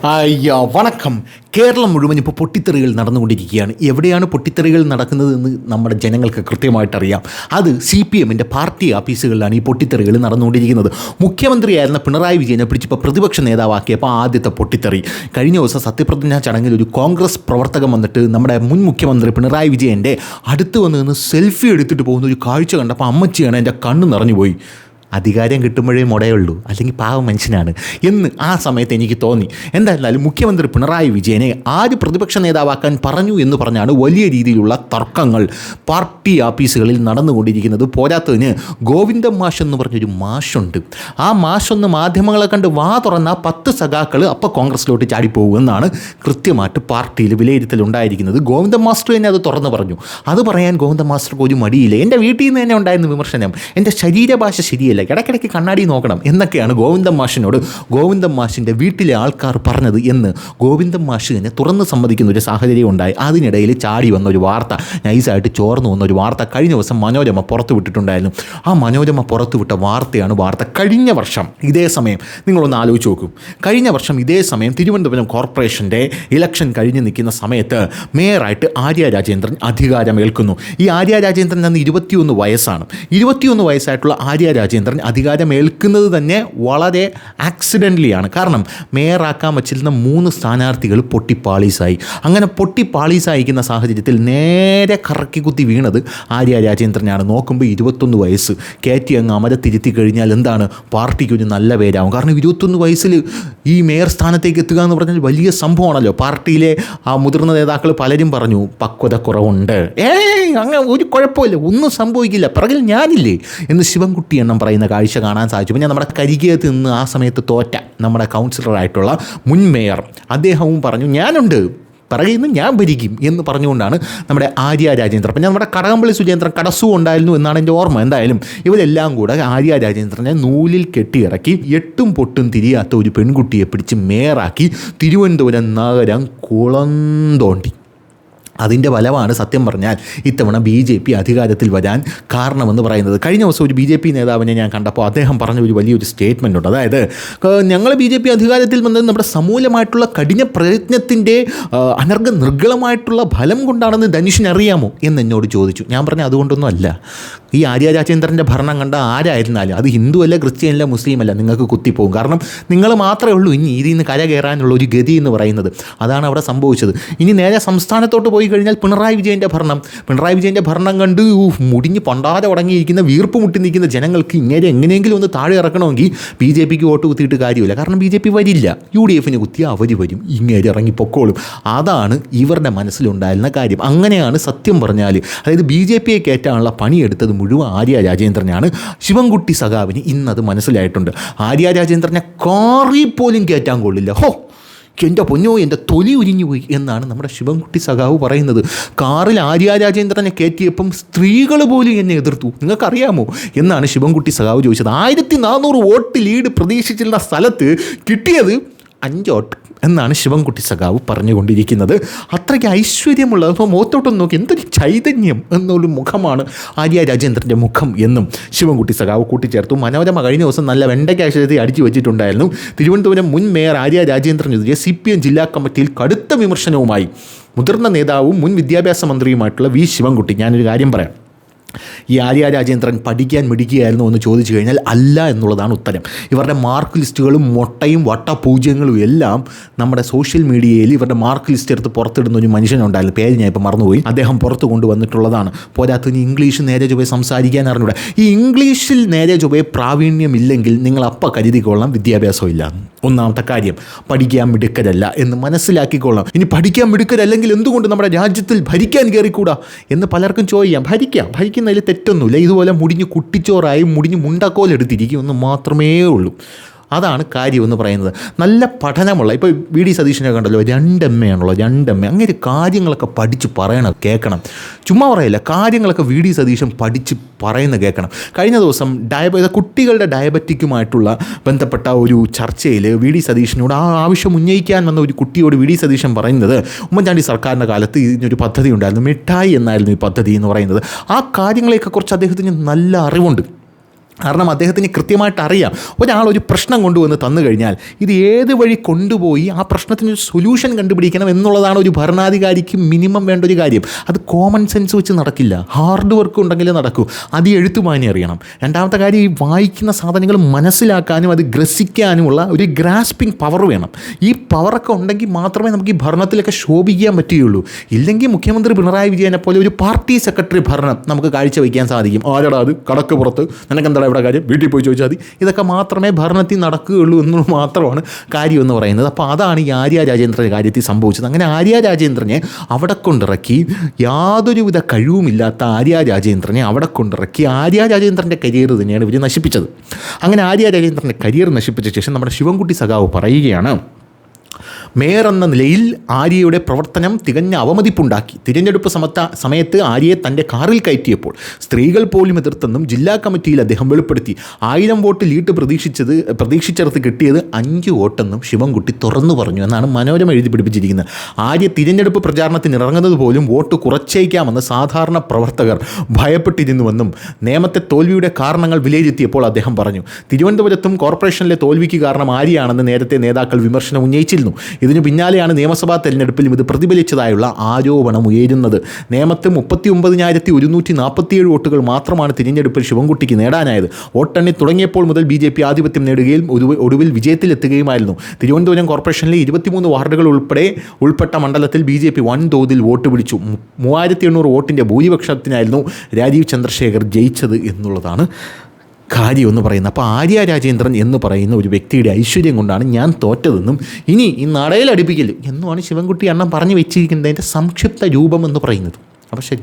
അയ്യോ വണക്കം. കേരളം മുഴുവൻ ഇപ്പോൾ പൊട്ടിത്തെറികൾ നടന്നുകൊണ്ടിരിക്കുകയാണ്. എവിടെയാണ് പൊട്ടിത്തെറികൾ നടക്കുന്നതെന്ന് നമ്മുടെ ജനങ്ങൾക്ക് കൃത്യമായിട്ടറിയാം. അത് CPM പാർട്ടി ഓഫീസുകളിലാണ് ഈ പൊട്ടിത്തെറികൾ നടന്നുകൊണ്ടിരിക്കുന്നത്. മുഖ്യമന്ത്രിയായിരുന്ന പിണറായി വിജയനെ പിടിച്ചിപ്പോൾ പ്രതിപക്ഷ നേതാവാക്കിയപ്പോൾ ആദ്യത്തെ പൊട്ടിത്തെറി. കഴിഞ്ഞ ദിവസം സത്യപ്രതിജ്ഞാ ചടങ്ങിൽ ഒരു കോൺഗ്രസ് പ്രവർത്തകൻ വന്നിട്ട് നമ്മുടെ മുൻ മുഖ്യമന്ത്രി പിണറായി വിജയൻ്റെ അടുത്ത് വന്ന് നിന്ന് സെൽഫി എടുത്തിട്ട് പോകുന്ന ഒരു കാഴ്ച കണ്ടപ്പോൾ അമ്മച്ചിയാണ് എൻ്റെ കണ്ണ് നിറഞ്ഞുപോയി. അധികാരം കിട്ടുമ്പോഴേ മുടയുള്ളൂ, അല്ലെങ്കിൽ പാവം മനുഷ്യനാണ് എന്ന് ആ സമയത്ത് എനിക്ക് തോന്നി. എന്തായിരുന്നാലും മുഖ്യമന്ത്രി പിണറായി വിജയനെ ആര് പ്രതിപക്ഷ നേതാവാക്കാൻ പറഞ്ഞു എന്ന് പറഞ്ഞാണ് വലിയ രീതിയിലുള്ള തർക്കങ്ങൾ പാർട്ടി ഓഫീസുകളിൽ നടന്നുകൊണ്ടിരിക്കുന്നത്. പോരാത്തതിന് ഗോവിന്ദൻ മാഷ് എന്ന് പറഞ്ഞൊരു മാഷുണ്ട്. ആ മാഷൊന്ന് മാധ്യമങ്ങളെ കണ്ട് വാ തുറന്ന 10 സഖാക്കൾ അപ്പോൾ കോൺഗ്രസിലോട്ട് ചാടിപ്പോകുമെന്നാണ് കൃത്യമായിട്ട് പാർട്ടിയിൽ വിലയിരുത്തലുണ്ടായിരിക്കുന്നത്. ഗോവിന്ദൻ മാസ്റ്റർ തന്നെ അത് തുറന്നു പറഞ്ഞു. അത് പറയാൻ ഗോവിന്ദൻ മാസ്റ്റർക്ക് ഒരു മടിയില്ല. എൻ്റെ വീട്ടിൽ നിന്ന് തന്നെ ഉണ്ടായിരുന്ന വിമർശനം, എൻ്റെ ശരീരഭാഷ ശരിയല്ല, ഇടയ്ക്കിടയ്ക്ക് കണ്ണാടി നോക്കണം എന്നൊക്കെയാണ് ഗോവിന്ദൻ മാഷിനോട് ഗോവിന്ദൻ മാഷിൻ്റെ വീട്ടിലെ ആൾക്കാർ പറഞ്ഞത് എന്ന് ഗോവിന്ദൻ മാഷ് തന്നെ തുറന്ന് സമ്മതിക്കുന്ന ഒരു സാഹചര്യം ഉണ്ടായി. അതിനിടയിൽ ചാടി വന്നൊരു വാർത്ത, നൈസായിട്ട് ചോർന്നു വന്നൊരു വാർത്ത കഴിഞ്ഞ ദിവസം മനോരമ പുറത്തു വിട്ടിട്ടുണ്ടായിരുന്നു. ആ മനോരമ പുറത്തുവിട്ട വാർത്ത. കഴിഞ്ഞ വർഷം ഇതേ സമയം നിങ്ങളൊന്ന് ആലോചിച്ച് നോക്കും. കഴിഞ്ഞ വർഷം ഇതേ സമയം തിരുവനന്തപുരം കോർപ്പറേഷൻ്റെ ഇലക്ഷൻ കഴിഞ്ഞ് നിൽക്കുന്ന സമയത്ത് മേയറായിട്ട് ആര്യ രാജേന്ദ്രൻ അധികാരമേൽക്കുന്നു. ഈ ആര്യ രാജേന്ദ്രൻ അന്ന് 21 വയസ്സാണ്. 21 വയസ്സായിട്ടുള്ള ആര്യ രാജേന്ദ്രൻ അധികാരമേൽക്കുന്നത് തന്നെ വളരെ ആക്സിഡൻ്റലിയാണ്. കാരണം മേയറാക്കാൻ വച്ചിരുന്ന 3 സ്ഥാനാർത്ഥികൾ പൊട്ടിപ്പാളീസായി. അങ്ങനെ പൊട്ടിപ്പാളീസായിരിക്കുന്ന സാഹചര്യത്തിൽ നേരെ കറക്കി കുത്തി വീണത് ആര്യ രാജേന്ദ്രനാണ്. നോക്കുമ്പോൾ 21 വയസ്സ് കയറ്റി അങ്ങ് അമരത്തിരുത്തി കഴിഞ്ഞാൽ എന്താണ്, പാർട്ടിക്ക് ഒരു നല്ല പേരാകും. കാരണം 21 വയസ്സിൽ ഈ മേയർ സ്ഥാനത്തേക്ക് എത്തുക എന്ന് പറഞ്ഞാൽ വലിയ സംഭവമാണല്ലോ. പാർട്ടിയിലെ ആ മുതിർന്ന നേതാക്കൾ പലരും പറഞ്ഞു പക്വത കുറവുണ്ട്, അങ്ങനെ ഒരു കുഴപ്പമില്ല, ഒന്നും സംഭവിക്കില്ല, പിറകിൽ ഞാനില്ലേ എന്ന് ശിവൻകുട്ടി എണ്ണം പറയുന്ന കാഴ്ച കാണാൻ സാധിച്ചു. പിന്നെ നമ്മുടെ കരികത്ത് നിന്ന് ആ സമയത്ത് തോറ്റ നമ്മുടെ കൗൺസിലറായിട്ടുള്ള മുൻ മേയർ അദ്ദേഹവും പറഞ്ഞു ഞാനുണ്ട്, പിറകിൽ നിന്ന് ഞാൻ ഭരിക്കും എന്ന് പറഞ്ഞുകൊണ്ടാണ് നമ്മുടെ ആര്യ രാജേന്ദ്രൻ. പിന്നെ നമ്മുടെ കടകംപള്ളി സുരേന്ദ്രൻ കടസു ഉണ്ടായിരുന്നു എന്നാണ് എൻ്റെ ഓർമ്മ. എന്തായാലും ഇവരെല്ലാം കൂടെ ആര്യ രാജേന്ദ്രനെ നൂലിൽ കെട്ടിയിറക്കി എട്ടും പൊട്ടും തിരിയാത്ത ഒരു പെൺകുട്ടിയെ പിടിച്ച് മേയറാക്കി തിരുവനന്തപുരം നഗരം കുളം തോണ്ടി. അതിൻ്റെ ഫലമാണ് സത്യം പറഞ്ഞാൽ ഇത്തവണ BJP അധികാരത്തിൽ വരാൻ കാരണമെന്ന് പറയുന്നത്. കഴിഞ്ഞ ദിവസം ഒരു BJP നേതാവിനെ ഞാൻ കണ്ടപ്പോൾ അദ്ദേഹം പറഞ്ഞ ഒരു വലിയൊരു സ്റ്റേറ്റ്മെൻ്റ് ഉണ്ട്. അതായത് ഞങ്ങൾ BJP അധികാരത്തിൽ വന്നത് നമ്മുടെ സമൂലമായിട്ടുള്ള കഠിന പ്രയത്നത്തിൻ്റെ നിർഗ്ഗളമായിട്ടുള്ള ഫലം കൊണ്ടാണെന്ന് ധനുഷിന് അറിയാമോ എന്ന് എന്നോട് ചോദിച്ചു. ഞാൻ പറഞ്ഞു അതുകൊണ്ടൊന്നും അല്ല. ഈ ആര്യ രാജേന്ദ്രൻ്റെ ഭരണം കണ്ട ആരായിരുന്നാലും അത് ഹിന്ദു അല്ല, ക്രിസ്ത്യൻ അല്ല, മുസ്ലിം അല്ല, നിങ്ങൾക്ക് കുത്തിപ്പോകും. കാരണം നിങ്ങൾ മാത്രമേ ഉള്ളൂ ഇനി ഇതിൽ നിന്ന് കര കയറാനുള്ള ഒരു ഗതി എന്ന് പറയുന്നത്. അതാണ് അവിടെ സംഭവിച്ചത്. ഇനി നേരെ സംസ്ഥാനത്തോട്ട് പോയി കഴിഞ്ഞാൽ പിണറായി വിജയൻ്റെ ഭരണം കണ്ട് മുടിഞ്ഞ് പണ്ടാതെ ഉടങ്ങിയിരിക്കുന്ന വീർപ്പ് മുട്ടി നിൽക്കുന്ന ജനങ്ങൾക്ക് ഇങ്ങനെ എങ്ങനെയെങ്കിലും ഒന്ന് താഴെ ഇറക്കണമെങ്കിൽ BJPക്ക് വോട്ട് കുത്തിയിട്ട് കാര്യമില്ല. കാരണം BJP വരില്ല, UDFന് കുത്തി അവർ വരും, ഇങ്ങനെ ഇറങ്ങി പൊക്കോളും. അതാണ് ഇവരുടെ മനസ്സിലുണ്ടായിരുന്ന കാര്യം. അങ്ങനെയാണ് സത്യം പറഞ്ഞാൽ, അതായത് BJPയെ കയറ്റാനുള്ള പണിയെടുത്തത് മുഴുവൻ ആര്യ രാജേന്ദ്രനാണ്. ശിവൻകുട്ടി സഖാവിന് ഇന്നത് മനസ്സിലായിട്ടുണ്ട്. ആര്യ രാജേന്ദ്രനെ കാറിൽ പോലും കയറ്റാൻ കൊള്ളില്ല. എൻ്റെ പൊന്നോ, എൻ്റെ തൊലി ഉരിഞ്ഞു പോയി എന്നാണ് നമ്മുടെ ശിവൻകുട്ടി സഖാവ് പറയുന്നത്. കാറിൽ ആര്യ രാജേന്ദ്രനെ കയറ്റിയപ്പം സ്ത്രീകൾ പോലും എന്നെ എതിർത്തു, നിങ്ങൾക്കറിയാമോ എന്നാണ് ശിവൻകുട്ടി സഖാവ് ചോദിച്ചത്. 1400 വോട്ട് ലീഡ് പ്രതീക്ഷിച്ചിരുന്ന സ്ഥലത്ത് കിട്ടിയത് 5 വോട്ട് എന്നാണ് ശിവൻകുട്ടി സഖാവ് പറഞ്ഞുകൊണ്ടിരിക്കുന്നത്. അത്രയ്ക്ക് ഐശ്വര്യമുള്ള, അപ്പോൾ മുഖത്തോട്ടൊന്ന് നോക്കി എന്തൊരു ചൈതന്യം എന്നൊരു മുഖമാണ് ആര്യ രാജേന്ദ്രൻ്റെ മുഖം എന്നും ശിവൻകുട്ടി സഖാവ് കൂട്ടിച്ചേർത്തു. മനോരമ കഴിഞ്ഞ ദിവസം നല്ല വെണ്ടയ്ക്കാശ്രയത്തിൽ അടിച്ചു വെച്ചിട്ടുണ്ടായിരുന്നു. തിരുവനന്തപുരം മുൻ മേയർ ആര്യ രാജേന്ദ്രനെതിരെ CPM ജില്ലാ കമ്മിറ്റിയിൽ കടുത്ത വിമർശനവുമായി മുതിർന്ന നേതാവും മുൻ വിദ്യാഭ്യാസ മന്ത്രിയുമായിട്ടുള്ള ശിവൻകുട്ടി. ഞാനൊരു കാര്യം പറയാം, ഈ ആര്യ രാജേന്ദ്രൻ പഠിക്കാൻ മിടിക്കുകയായിരുന്നു എന്ന് ചോദിച്ചു കഴിഞ്ഞാൽ അല്ല എന്നുള്ളതാണ് ഉത്തരം. ഇവരുടെ മാർക്ക് ലിസ്റ്റുകളും മൊട്ടയും വട്ടപൂജ്യങ്ങളും എല്ലാം നമ്മുടെ സോഷ്യൽ മീഡിയയിൽ ഇവരുടെ മാർക്ക് ലിസ്റ്റ് എടുത്ത് പുറത്തിടുന്ന ഒരു മനുഷ്യനുണ്ടായിരുന്നു, പേര് ഞാൻ ഇപ്പോൾ മറന്നുപോയി, അദ്ദേഹം പുറത്ത് കൊണ്ടുവന്നിട്ടുള്ളതാണ്. പോരാത്തതിന് ഇംഗ്ലീഷ് നേരെ ചൊവ്വേ സംസാരിക്കാൻ അറിഞ്ഞൂടെ. ഈ ഇംഗ്ലീഷിൽ നേരെ ചൊവ്വേ പ്രാവീണ്യമില്ലെങ്കിൽ നിങ്ങൾ അപ്പം കരുതിക്കൊള്ളാം വിദ്യാഭ്യാസം ഇല്ല. ഒന്നാമത്തെ കാര്യം, പഠിക്കാൻ മിടുക്കരല്ല എന്ന് മനസ്സിലാക്കിക്കൊള്ളാം. ഇനി പഠിക്കാൻ മിടുക്കരല്ലെങ്കിൽ എന്തുകൊണ്ട് നമ്മുടെ രാജ്യത്തിൽ ഭരിക്കാൻ കയറിക്കൂടാ എന്ന് പലർക്കും ചോദിക്കാം. ഭരിക്കുന്നതിൽ തെറ്റൊന്നുമില്ല. ഇതുപോലെ മുടിഞ്ഞ് കുട്ടിച്ചോറായി മുടിഞ്ഞ് മുണ്ടക്കോലെടുത്തിരിക്കും എന്ന് മാത്രമേ ഉള്ളൂ. അതാണ് കാര്യമെന്ന് പറയുന്നത്. നല്ല പഠനമുള്ള, ഇപ്പോൾ VD സതീശനെ കണ്ടല്ലോ, 2 MA ആണല്ലോ, 2 MA. അങ്ങനെ കാര്യങ്ങളൊക്കെ പഠിച്ച് പറയണം, കേൾക്കണം. ചുമ്മാ പറയില്ല, കാര്യങ്ങളൊക്കെ VD സതീശൻ പഠിച്ച് പറയുന്ന കേൾക്കണം. കഴിഞ്ഞ ദിവസം കുട്ടികളുടെ ഡയബറ്റിക്കുമായിട്ടുള്ള ബന്ധപ്പെട്ട ഒരു ചർച്ചയിൽ VD സതീശനോട് ആ ആവശ്യം ഉന്നയിക്കാൻ വന്ന ഒരു കുട്ടിയോട് VD സതീശൻ പറയുന്നത്, ഉമ്മൻചാണ്ടി സർക്കാരിൻ്റെ കാലത്ത് ഇതിനൊരു പദ്ധതി ഉണ്ടായിരുന്നു, മിഠായി എന്നായിരുന്നു ഈ പദ്ധതി എന്ന് പറയുന്നത്. ആ കാര്യങ്ങളെയൊക്കെ കുറിച്ച് അദ്ദേഹത്തിന് നല്ല അറിവുണ്ട്. കാരണം അദ്ദേഹത്തിന് കൃത്യമായിട്ട് അറിയാം, ഒരാൾ ഒരു പ്രശ്നം കൊണ്ടുവന്ന് തന്നു കഴിഞ്ഞാൽ ഇത് ഏത് വഴി കൊണ്ടുപോയി ആ പ്രശ്നത്തിനൊരു സൊല്യൂഷൻ കണ്ടുപിടിക്കണം എന്നുള്ളതാണ് ഒരു ഭരണാധികാരിക്ക് മിനിമം വേണ്ട ഒരു കാര്യം. അത് കോമൺ സെൻസ് വെച്ച് നടക്കില്ല, ഹാർഡ് വർക്ക് ഉണ്ടെങ്കിലേ നടക്കൂ. അത് എഴുത്തുമാനി അറിയണം. രണ്ടാമത്തെ കാര്യം, ഈ വായിക്കുന്ന സാധനങ്ങൾ മനസ്സിലാക്കാനും അത് ഗ്രസിക്കാനുമുള്ള ഒരു ഗ്രാസ്പിംഗ് പവർ വേണം. ഈ പവറൊക്കെ ഉണ്ടെങ്കിൽ മാത്രമേ നമുക്ക് ഈ ഭരണത്തിലൊക്കെ ശോഭിക്കാൻ പറ്റുകയുള്ളൂ. ഇല്ലെങ്കിൽ മുഖ്യമന്ത്രി പിണറായി വിജയനെ പോലെ ഒരു പാർട്ടി സെക്രട്ടറി ഭരണം നമുക്ക് കാഴ്ചവെക്കാൻ സാധിക്കും. ആരടാ അത് കടക്ക് പുറത്ത്, നിനക്കെന്താ ഇവിടെ കാര്യം, വീട്ടിൽ പോയി ചോദിച്ചാൽ മതി, ഇതൊക്കെ മാത്രമേ ഭരണത്തിൽ നടക്കുകയുള്ളൂ എന്നുള്ളത് മാത്രമാണ് കാര്യം എന്ന് പറയുന്നത്. അപ്പോൾ അതാണ് ഈ ആര്യ രാജേന്ദ്രൻ്റെ കാര്യത്തിൽ സംഭവിച്ചത്. അങ്ങനെ ആര്യ രാജേന്ദ്രനെ അവിടെ കൊണ്ടിറക്കി, യാതൊരുവിധ കഴിവുമില്ലാത്ത ആര്യ രാജേന്ദ്രനെ അവിടെ കൊണ്ടിറക്കി ആര്യ രാജേന്ദ്രൻ്റെ കരിയർ തന്നെയാണ് ഇവർ നശിപ്പിച്ചത്. അങ്ങനെ ആര്യ രാജേന്ദ്രൻ്റെ കരിയർ നശിപ്പിച്ച ശേഷം നമ്മുടെ ശിവൻകുട്ടി സഖാവ് പറയുകയാണ്, മേയർ എന്ന നിലയിൽ ആര്യയുടെ പ്രവർത്തനം തികഞ്ഞ അവമതിപ്പുണ്ടാക്കി. തിരഞ്ഞെടുപ്പ് സമയത്ത് ആര്യയെ തൻ്റെ കാറിൽ കയറ്റിയപ്പോൾ സ്ത്രീകൾ പോലും എതിർത്തെന്നും ജില്ലാ കമ്മിറ്റിയിൽ അദ്ദേഹം വെളിപ്പെടുത്തി. 1000 വോട്ട് ലീഡ് പ്രതീക്ഷിച്ചെടുത്ത് കിട്ടിയത് 5 വോട്ടെന്നും ശിവൻകുട്ടി തുറന്നു പറഞ്ഞു എന്നാണ് മനോരമ എഴുതി പിടിപ്പിച്ചിരിക്കുന്നത്. ആര്യ തിരഞ്ഞെടുപ്പ് പ്രചാരണത്തിന് ഇറങ്ങുന്നത് പോലും വോട്ട് കുറച്ചേക്കാമെന്ന് സാധാരണ പ്രവർത്തകർ ഭയപ്പെട്ടിരുന്നുവെന്നും നേമത്തെ തോൽവിയുടെ കാരണങ്ങൾ വിലയിരുത്തിയപ്പോൾ അദ്ദേഹം പറഞ്ഞു. തിരുവനന്തപുരത്തും കോർപ്പറേഷനിലെ തോൽവിക്ക് കാരണം ആര്യയാണെന്ന് നേരത്തെ നേതാക്കൾ വിമർശനം ഉന്നയിച്ചിരുന്നു. ഇതിനു പിന്നാലെയാണ് നിയമസഭാ തെരഞ്ഞെടുപ്പിലും ഇത് പ്രതിഫലിച്ചതായുള്ള ആരോപണം ഉയരുന്നത്. നേമത്ത് 39,147 വോട്ടുകൾ മാത്രമാണ് തിരഞ്ഞെടുപ്പിൽ ശിവൻകുട്ടിക്ക് നേടാനായത്. വോട്ടെണ്ണി തുടങ്ങിയപ്പോൾ മുതൽ BJP ആധിപത്യം നേടുകയും ഒടുവിൽ വിജയത്തിലെത്തുകയുമായിരുന്നു. തിരുവനന്തപുരം കോർപ്പറേഷനിലെ 23 വാർഡുകൾ ഉൾപ്പെട്ട മണ്ഡലത്തിൽ BJP വൻതോതിൽ വോട്ട് പിടിച്ചു. 3800 വോട്ടിൻ്റെ ഭൂരിപക്ഷത്തിനായിരുന്നു രാജീവ് ചന്ദ്രശേഖർ ജയിച്ചത് എന്നുള്ളതാണ് കാര്യമെന്ന് പറയുന്നത്. അപ്പോൾ ആര്യ രാജേന്ദ്രൻ എന്ന് പറയുന്ന ഒരു വ്യക്തിയുടെ ഐശ്വര്യം കൊണ്ടാണ് ഞാൻ തോറ്റതെന്നും ഇനി ഈ നടയിലടിപ്പിക്കൽ എന്നുമാണ് ശിവൻകുട്ടി അണ്ണൻ പറഞ്ഞു വെച്ചിരിക്കുന്നതിൻ്റെ സംക്ഷിപ്ത രൂപം എന്ന് പറയുന്നത്. അപ്പോൾ ശരി.